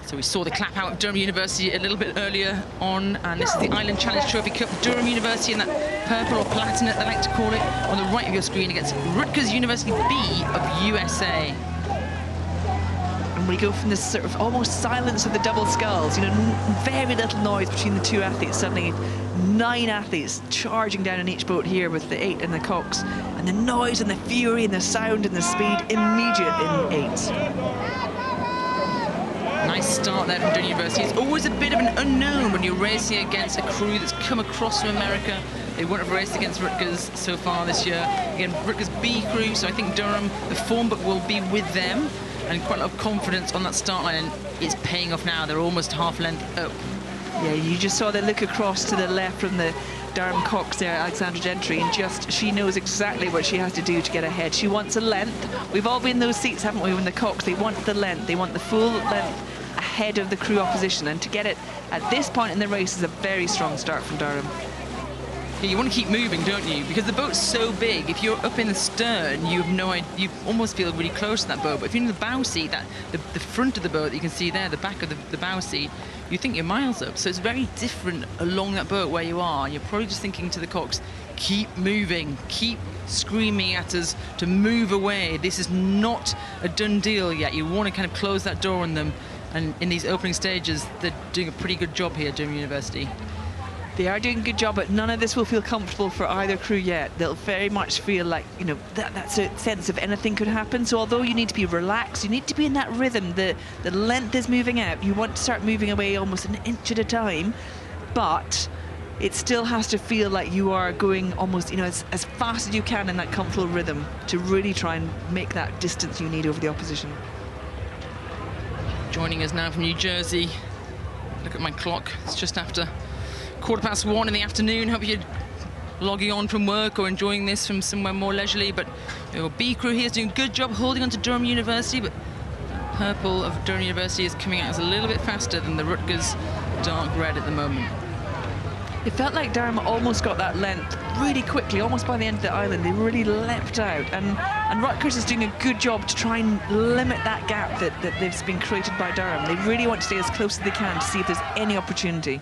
So we saw the clap out of Durham University a little bit earlier on, and this is the Island Challenge Trophy Cup. Durham University in that purple or platinum, they like to call it, on the right of your screen against Rutgers University B of USA. And we go from this sort of almost silence of the double sculls, you know, very little noise between the two athletes. Suddenly 9 athletes charging down in each boat here with the 8 and the cocks, and the noise and the fury and the sound and the speed immediate in 8. Nice start there from Durham University. It's always a bit of an unknown when you're racing against a crew that's come across from America. They wouldn't have raced against Rutgers so far this year. Again, Rutgers B crew, so I think Durham, the form book will be with them, and quite a lot of confidence on that start line, and it's paying off now. They're almost half length up. Yeah, you just saw the look across to the left from the Durham cocks there, Alexandra Gentry, and just she knows exactly what she has to do to get ahead. She wants a length. We've all been in those seats, haven't we, when the cocks, they want the length, they want the full length ahead of the crew opposition, and to get it at this point in the race is a very strong start from Durham. Yeah, you want to keep moving, don't you? Because the boat's so big, if you're up in the stern, you have no idea, you almost feel really close to that boat, but if you're in the bow seat, the front of the boat that you can see there, the back of the bow seat, you think you're miles up. So it's very different along that boat where you are. You're probably just thinking to the cocks, keep moving, keep screaming at us to move away. This is not a done deal yet. You want to kind of close that door on them. And in these opening stages, they're doing a pretty good job here at Durham University. They are doing a good job, but none of this will feel comfortable for either crew yet. They'll very much feel like, you know, that's a sense of anything could happen. So although you need to be relaxed, you need to be in that rhythm. The length is moving out. You want to start moving away almost an inch at a time, but it still has to feel like you are going almost, you know, as fast as you can in that comfortable rhythm to really try and make that distance you need over the opposition. Joining us now from New Jersey. Look at my clock. It's just after 1:15 in the afternoon. Hope you're logging on from work or enjoying this from somewhere more leisurely. But your B crew here is doing a good job holding on to Durham University. But the purple of Durham University is coming out as a little bit faster than the Rutgers dark red at the moment. It felt like Durham almost got that length really quickly, almost by the end of the island. They really leapt out, and Rutgers is doing a good job to try and limit that gap that they've been created by Durham. They really want to stay as close as they can to see if there's any opportunity.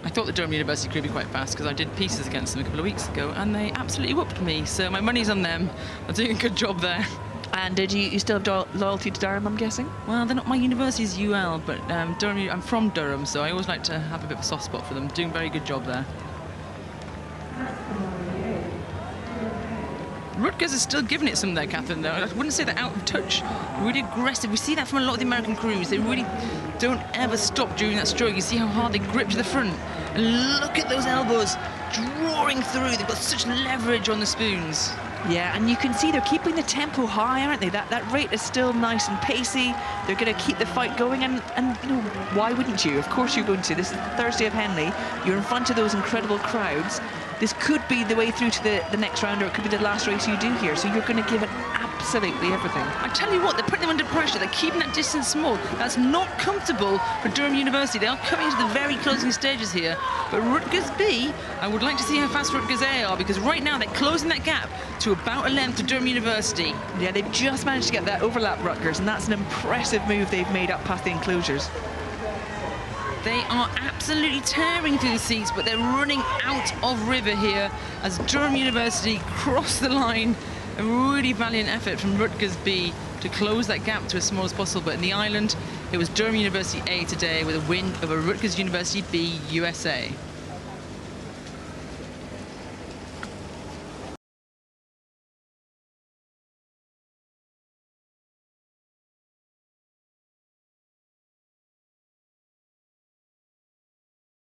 I thought the Durham University could be quite fast because I did pieces against them a couple of weeks ago, and they absolutely whooped me, so my money's on them. They're doing a good job there. And did you still have loyalty to Durham, I'm guessing? Well, they're not, my university's UL, but Durham, I'm from Durham, so I always like to have a bit of a soft spot for them. Doing a very good job there. Rutgers is still giving it some there, Catherine, though. I wouldn't say they're out of touch. Really aggressive. We see that from a lot of the American crews. They really don't ever stop during that stroke. You see how hard they grip to the front. And look at those elbows drawing through. They've got such leverage on the spoons. Yeah, and you can see they're keeping the tempo high, aren't they? That rate is still nice and pacey. They're going to keep the fight going, and you know, why wouldn't you? Of course you're going to. This is the Thursday of Henley. You're in front of those incredible crowds. This could be the way through to the next round, or it could be the last race you do here. So you're going to give it absolutely everything. I tell you what, they're putting them under pressure. They're keeping that distance small. That's not comfortable for Durham University. They are coming to the very closing stages here. But Rutgers B, I would like to see how fast Rutgers A are, because right now they're closing that gap to about a length to Durham University. Yeah, they've just managed to get that overlap, Rutgers, and that's an impressive move they've made up past the enclosures. They are absolutely tearing through the seats, but they're running out of river here as Durham University cross the line. A really valiant effort from Rutgers B to close that gap to as small as possible. But in the island, it was Durham University A today with a win over Rutgers University B USA.